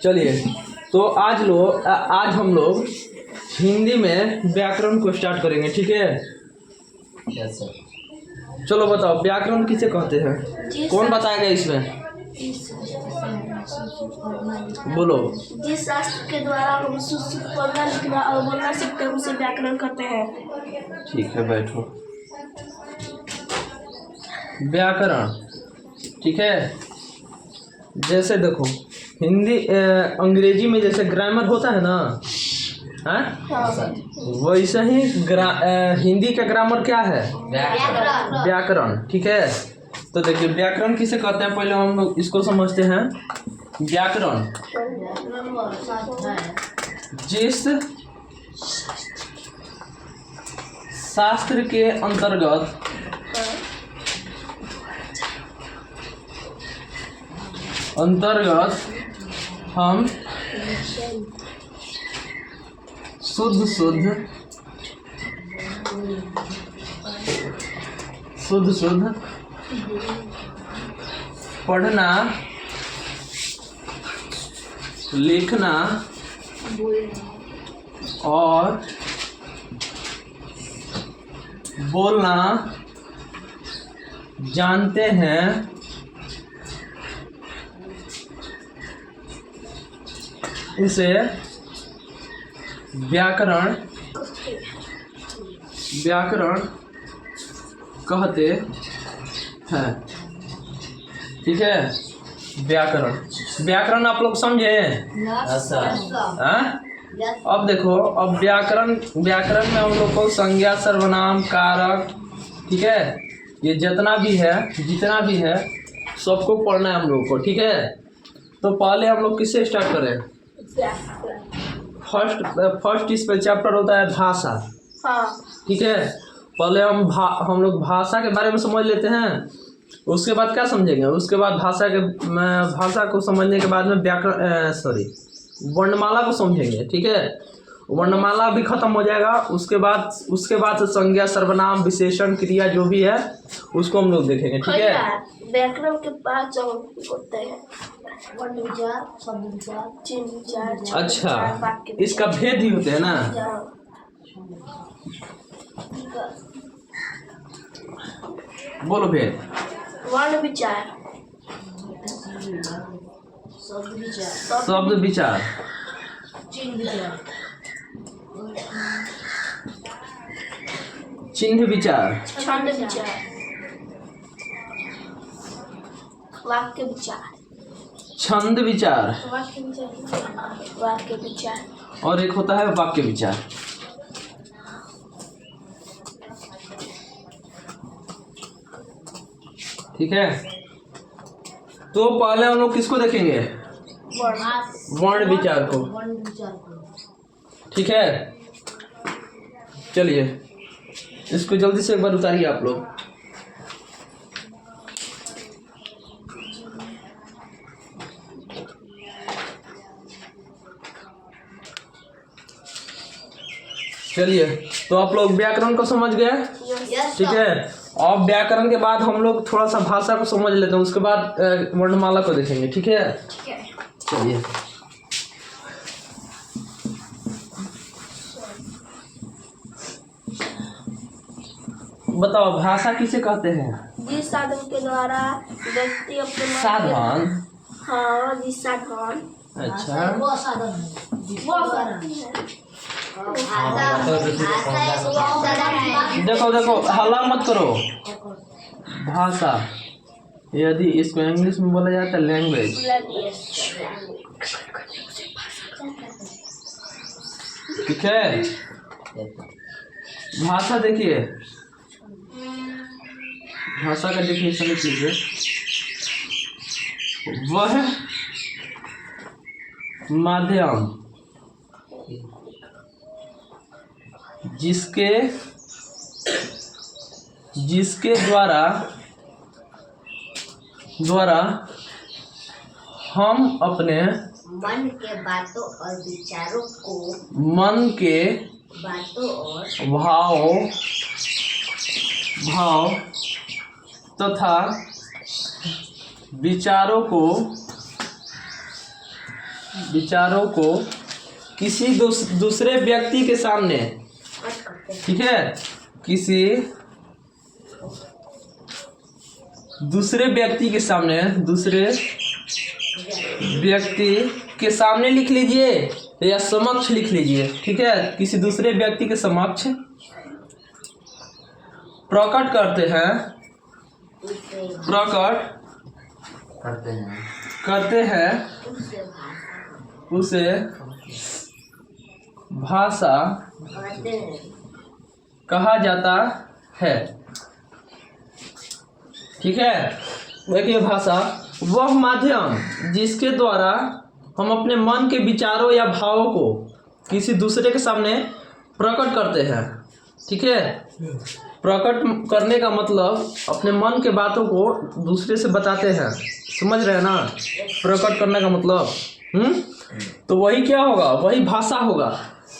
चलिए, तो आज हम लोग हिंदी में व्याकरण को स्टार्ट करेंगे, ठीक है? Yes sir. चलो बताओ, व्याकरण किसे कहते हैं? कौन बताएगा इसमें? बोलो। जिस शास्त्र के द्वारा हम पढ़ना लिखना और बोलना सीखते हैं उसे व्याकरण कहते हैं। ठीक है, बैठो। व्याकरण, ठीक है? जैसे देखो, हिंदी अंग्रेजी में जैसे ग्रामर होता है ना, हाँ? वैसे ही हिंदी का ग्रामर क्या है? व्याकरण, ठीक है? तो देखिए, व्याकरण किसे कहते हैं, पहले हम लोग इसको समझते हैं। व्याकरण जिस शास्त्र के अंतर्गत हम शुद्ध पढ़ना, लिखना और बोलना जानते हैं, उसे व्याकरण कहते हैं, ठीक है? व्याकरण आप लोग समझे? हाँ? अब देखो, अब व्याकरण में हम लोग को संज्ञा, सर्वनाम, कारक, ठीक है, ये जितना भी है सबको पढ़ना है हम लोग को, ठीक है? तो पहले हम लोग किससे स्टार्ट करें? फर्स्ट इस पे चैप्टर होता है भाषा, ठीक है? पहले हम लोग भाषा के बारे में समझ लेते हैं, उसके बाद क्या समझेंगे? उसके बाद भाषा को समझने के बाद में वर्णमाला को समझेंगे, ठीक है? वर्णमाला भी खत्म हो जाएगा, उसके बाद से संज्ञा, सर्वनाम, विशेषण, क्रिया जो भी है उसको हम लोग देखेंगे, ठीक है? व्याकरण के बाद जो होते हैं वर्ण विचार, शब्द विचार, चिन्ह विचार। अच्छा, इसका भेद ही होते हैं ना? बोलो भेद। वर्ण विचार, शब्द विचार, चिन्ह विचार, छंद विचार, वाक्य विचार, छंद विचार, वाक्य विचार, और एक होता है वाक्य विचार। ठीक है, तो पहले हम लोग किसको देखेंगे? वर्ण विचार को, ठीक है? चलिए, इसको जल्दी से एक बार उतारिए आप लोग। चलिए, तो आप लोग व्याकरण को समझ गए, ठीक है? अब व्याकरण के बाद हम लोग थोड़ा सा भाषा को समझ लेते हैं, उसके बाद वर्णमाला को देखेंगे, ठीक है? चलिए, बताओ, भाषा किसे कहते हैं? जिस साधन के द्वारा व्यक्ति अपने साधन। हाँ, जिस साधन। अच्छा, वो साधन देखो, हल्ला मत करो। भाषा, यदि इसको इंग्लिश में बोला जाता है लैंग्वेज, ठीक है? भाषा देखिए, भाषा का डेफिनेशन लिख लीजिए। वह माध्यम जिसके द्वारा हम अपने मन के बातों और विचारों को, मन के बातों और भाव तथा विचारों को विचारों को किसी दूसरे व्यक्ति के सामने, ठीक है, किसी दूसरे व्यक्ति के सामने, दूसरे व्यक्ति के सामने लिख लीजिए या समक्ष लिख लीजिए, ठीक है, किसी दूसरे व्यक्ति के समक्ष प्रकट करते हैं, प्रकट करते हैं उसे भाषा कहा जाता है, ठीक है। देखिए, भाषा वह माध्यम जिसके द्वारा हम अपने मन के विचारों या भावों को किसी दूसरे के सामने प्रकट करते हैं, ठीक है। प्रकट करने का मतलब अपने मन के बातों को दूसरे से बताते हैं, समझ रहे हैं ना, प्रकट करने का मतलब। तो वही क्या होगा, वही भाषा होगा।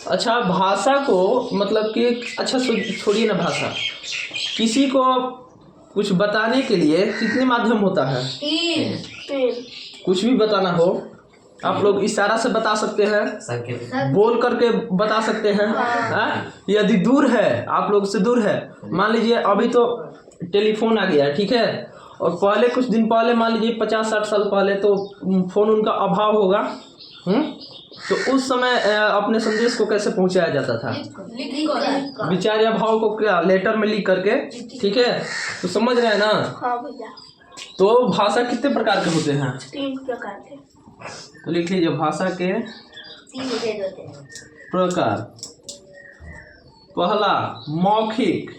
अच्छा, भाषा को मतलब कि, अच्छा छोड़िए ना भाषा, किसी को कुछ बताने के लिए कितने माध्यम होता है? तीन। कुछ भी बताना हो आप लोग इशारा से बता सकते हैं, बोल करके बता सकते हैं, यदि दूर है, आप लोग से दूर है, मान लीजिए अभी तो टेलीफोन आ गया है, ठीक है, और पहले कुछ दिन पहले मान लीजिए 50-60 साल पहले तो फोन उनका अभाव होगा, तो उस समय अपने संदेश को कैसे पहुंचाया जाता था? विचार या भाव को क्या लेटर में लिख करके, ठीक है, तो समझ रहे हैं ना। हाँ भैया। तो भाषा कितने प्रकार के होते हैं? 3 प्रकार के। तो लिख लीजिए, भाषा के 3 प्रकार। पहला मौखिक,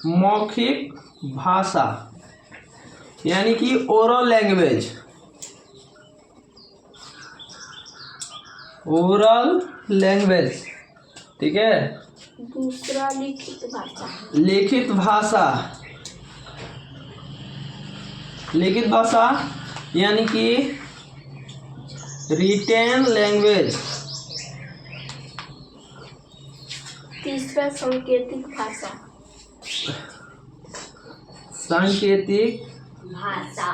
मौखिक भाषा यानी कि ओरल लैंग्वेज, ओरल लैंग्वेज, ठीक है। दूसरा लिखित भाषा, लिखित भाषा, लिखित भाषा यानी कि रिटेन लैंग्वेज। तीसरा सांकेतिक भाषा, सांकेतिक भाषा,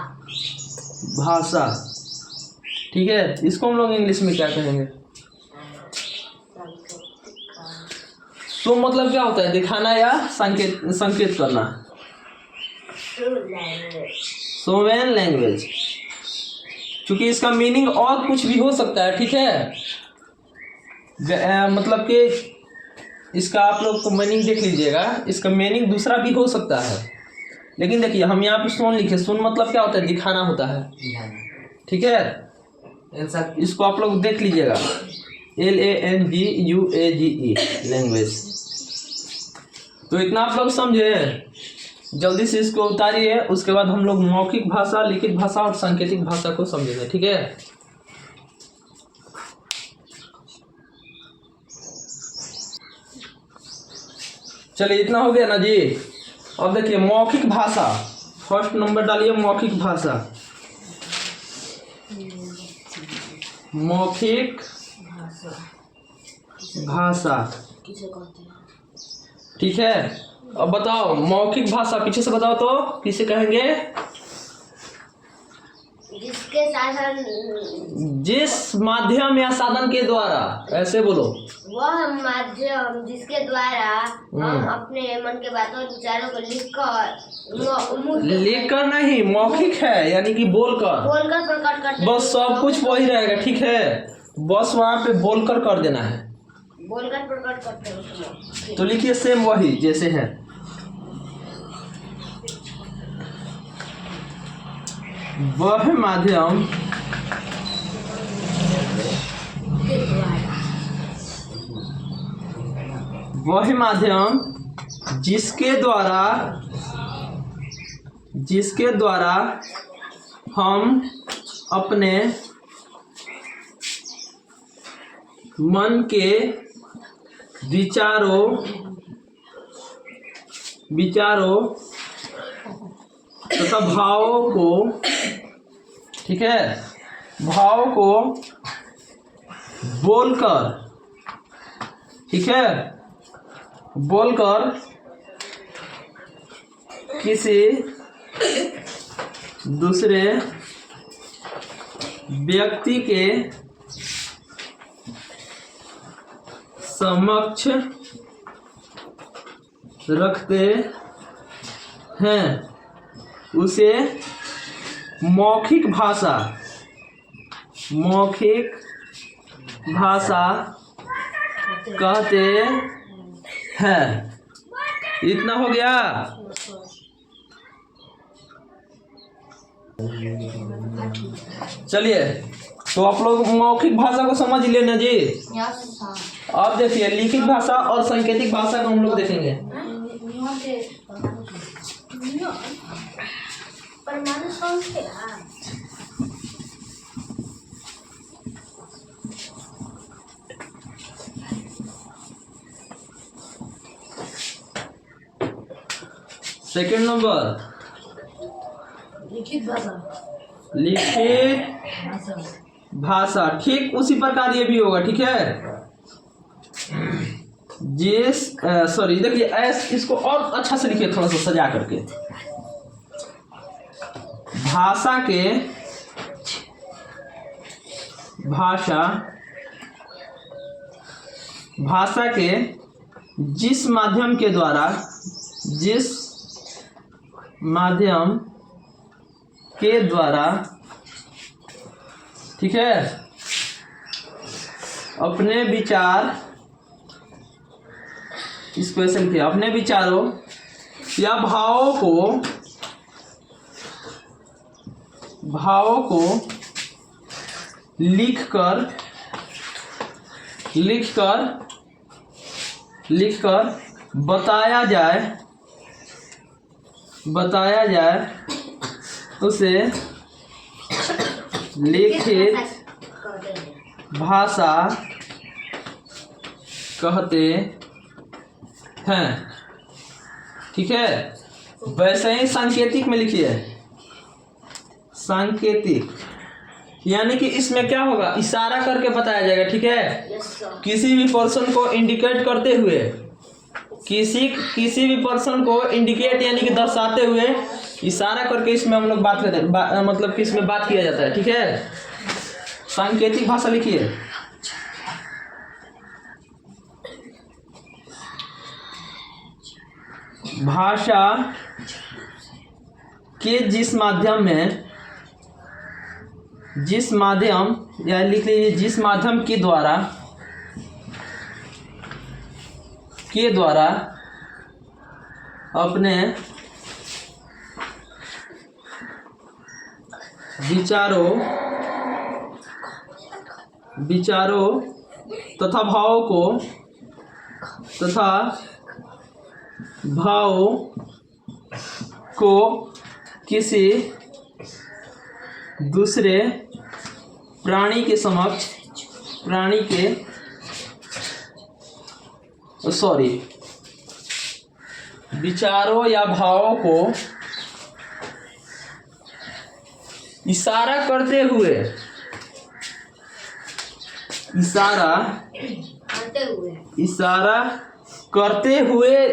भाषा, ठीक है। इसको हम लोग इंग्लिश में क्या कहेंगे? तो मतलब क्या होता है, दिखाना या संकेत करना। शोवेन लैंग्वेज, क्योंकि इसका मीनिंग और कुछ भी हो सकता है, ठीक है। मतलब कि इसका आप लोग को मीनिंग देख लीजिएगा, इसका मीनिंग दूसरा भी हो सकता है, लेकिन देखिए हम यहाँ पे सुन लिखे, सुन मतलब क्या होता है, दिखाना होता है, ठीक है। इसको आप लोग देख लीजिएगा, LANGUAGE लैंग्वेज। तो इतना आप लोग समझे, जल्दी से इसको उतारिए, उसके बाद हम लोग मौखिक भाषा, लिखित भाषा और सांकेतिक भाषा को समझेंगे, ठीक है। चलिए, इतना हो गया ना जी। अब देखिए मौखिक भाषा, फर्स्ट नंबर डालिए, मौखिक भाषा। मौखिक भाषा, ठीक है। अब बताओ मौखिक भाषा, पीछे से बताओ तो किसे कहेंगे? जिसके साधन, जिस माध्यम या साधन के द्वारा, ऐसे बोलो, वह माध्यम जिसके द्वारा हम अपने मन के बातों और विचारों को लिखकर नहीं, मौखिक है यानी कि बोलकर प्रकट करते, बस सब कुछ वही रहेगा, ठीक है। बस वहाँ पे बोलकर कर देना है, बोलकर प्रकट करते हैं। तो लिखिए सेम वही जैसे है। वह माध्यम वह माध्यम जिसके द्वारा हम अपने मन के विचारों तथा भावों को, ठीक है, भाव को बोलकर, ठीक है, बोलकर किसी दूसरे व्यक्ति के समक्ष रखते हैं उसे मौखिक भाषा कहते हैं। इतना हो गया। चलिए, तो आप लोग मौखिक भाषा को समझ लेना जी। अब देखिए, लिखित भाषा और सांकेतिक भाषा को हम लोग देखेंगे। परमाणु संख्या सेकंड नंबर, लिखित भाषा। लिखित भाषा ठीक उसी प्रकार ये भी होगा। ठीक है, सॉरी देखिए, इसको और अच्छा से लिखिए, थोड़ा सा सजा करके। भाषा के जिस माध्यम के द्वारा ठीक है, अपने विचार, इसको ऐसे लिखिए, अपने विचारों या भावों को लिखकर बताया जाए उसे लिखित भाषा कहते हैं। ठीक है, वैसे ही सांकेतिक में लिखिए। सांकेतिक यानी कि इसमें क्या होगा, इशारा करके बताया जाएगा। ठीक है, किसी भी पर्सन को इंडिकेट करते हुए, किसी भी पर्सन को इंडिकेट यानी कि दर्शाते हुए इशारा करके इसमें हम लोग बात करते हैं, मतलब कि इसमें बात किया जाता है। ठीक है, सांकेतिक भाषा लिखिए। भाषा के जिस माध्यम या लिख लीजिए, जिस माध्यम के द्वारा अपने विचारों तथा भावों को किसी दूसरे प्राणी के विचारों या भावों को इशारा करते हुए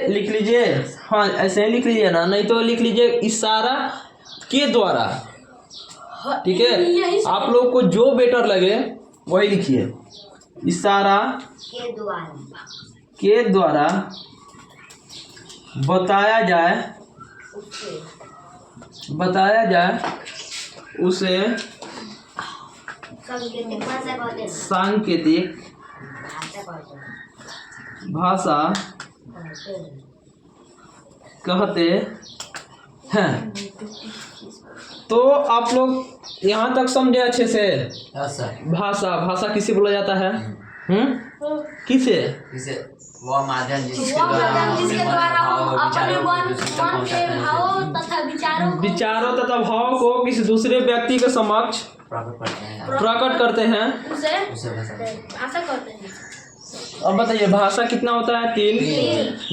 लिख लीजिए। हाँ, ऐसे ही लिख लीजिए ना, नहीं तो लिख लीजिए इशारा के द्वारा। ठीक है, आप लोग को जो बेटर लगे वही लिखिए। इशारा के द्वारा बताया जाए उसे सांकेतिक भाषा कहते हैं। तो आप लोग यहाँ तक समझे अच्छे से? भाषा किसे बोला जाता है? किसे? वो माध्यम जिसके द्वारा अपने मन के भावों तथा विचारों तथा भावों को किसी दूसरे व्यक्ति के समक्ष प्रकट करते हैं, उसे भाषा कहते हैं। अब बताइए, भाषा कितना होता है? 3।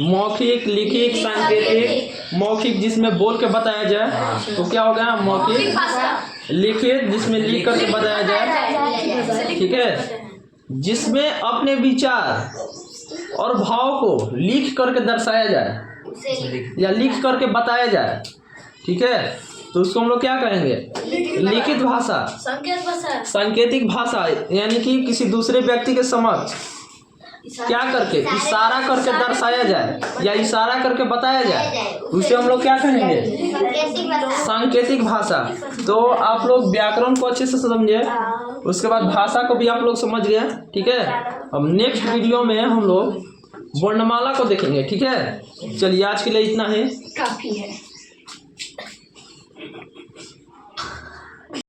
मौखिक, लिखित, सांकेतिक। मौखिक जिसमें बोल के बताया जाए तो क्या होगा? मौखिक। लिखित जिसमें लिख करके बताया जाए, ठीक है, जिसमें अपने विचार और भाव को लिख करके दर्शाया जाए या लिख करके बताया जाए, ठीक है। तो उसको हम लोग क्या कहेंगे? लिखित भाषा। संकेत भाषा। सांकेतिक भाषा यानी कि किसी दूसरे व्यक्ति के समक्ष क्या करके इशारा करके दर्शाया जाए या इशारा करके बताया जाए, उसे हम लोग क्या कहेंगे? सांकेतिक भाषा। तो आप लोग व्याकरण को अच्छे से समझे, उसके बाद भाषा को भी आप लोग समझ गए, ठीक है। अब नेक्स्ट वीडियो में हम लोग वर्णमाला को देखेंगे, ठीक है। चलिए आज के लिए इतना ही काफी है।